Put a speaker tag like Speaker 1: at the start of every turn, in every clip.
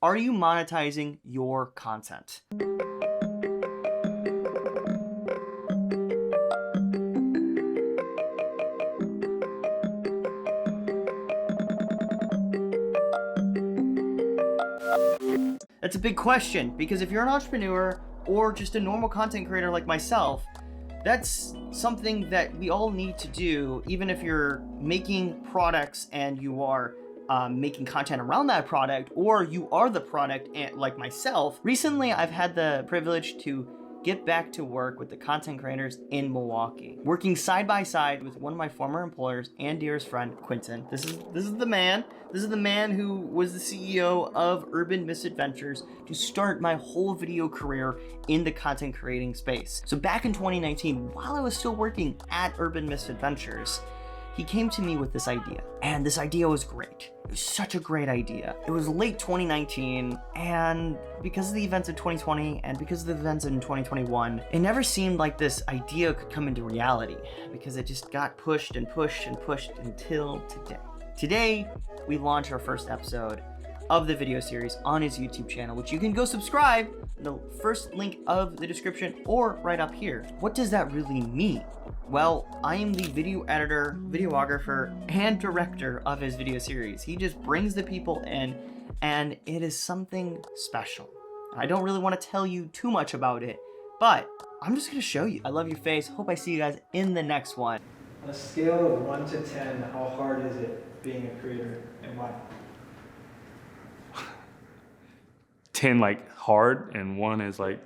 Speaker 1: Are you monetizing your content? That's a big question, because if you're an entrepreneur or just a normal content creator like myself, that's something that we all need to do, even if you're making products and you are making content around that product, or you are the product, and like myself. Recently, I've had the privilege to get back to work with the content creators in Milwaukee, working side by side with one of my former employers and dearest friend, Quentin. This is the man. This is the man who was the CEO of Urban Misadventures to start my whole video career in the content creating space. So back in 2019, while I was still working at Urban Misadventures, he came to me with this idea, and this idea was great. It was such a great idea. It was late 2019, and because of the events of 2020 and because of the events in 2021, it never seemed like this idea could come into reality, because it just got pushed and pushed and pushed until today. Today, we launched our first episode of the video series on his YouTube channel, which you can go subscribe in the first link of the description or right up here. What does that really mean? Well, I am the video editor, videographer, and director of his video series. He just brings the people in, and it is something special. I don't really want to tell you too much about it, but I'm just gonna show you. I love your face. Hope I see you guys in the next one.
Speaker 2: On a scale of 1 to 10, how hard is it being a creator and why?
Speaker 3: 10 like hard and 1 is like.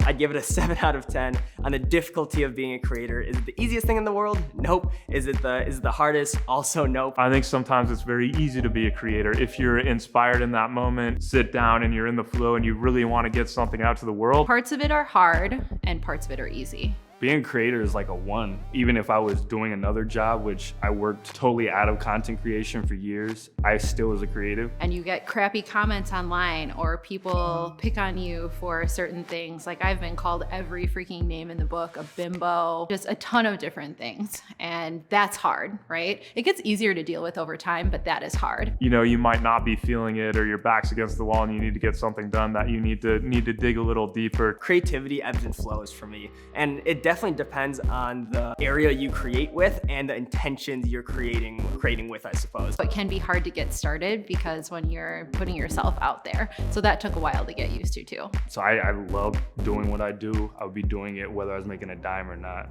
Speaker 4: I'd give it a 7 out of 10 on the difficulty of being a creator. Is it the easiest thing in the world? Nope. Is it the hardest? Also nope.
Speaker 3: I think sometimes it's very easy to be a creator. If you're inspired in that moment, sit down and you're in the flow and you really want to get something out to the world.
Speaker 5: Parts of it are hard and parts of it are easy.
Speaker 3: Being a creator is like a 1. Even if I was doing another job, which I worked totally out of content creation for years, I still was a creative.
Speaker 5: And you get crappy comments online, or people pick on you for certain things. Like, I've been called every freaking name in the book, a bimbo, just a ton of different things. And that's hard, right? It gets easier to deal with over time, but that is hard.
Speaker 3: You know, you might not be feeling it, or your back's against the wall and you need to get something done that you need to dig a little deeper.
Speaker 4: Creativity ebbs and flows for me. And it definitely depends on the area you create with and the intentions you're creating with, I suppose.
Speaker 5: It can be hard to get started because when you're putting yourself out there. So that took a while to get used to too.
Speaker 3: So I love doing what I do. I would be doing it whether I was making a dime or not.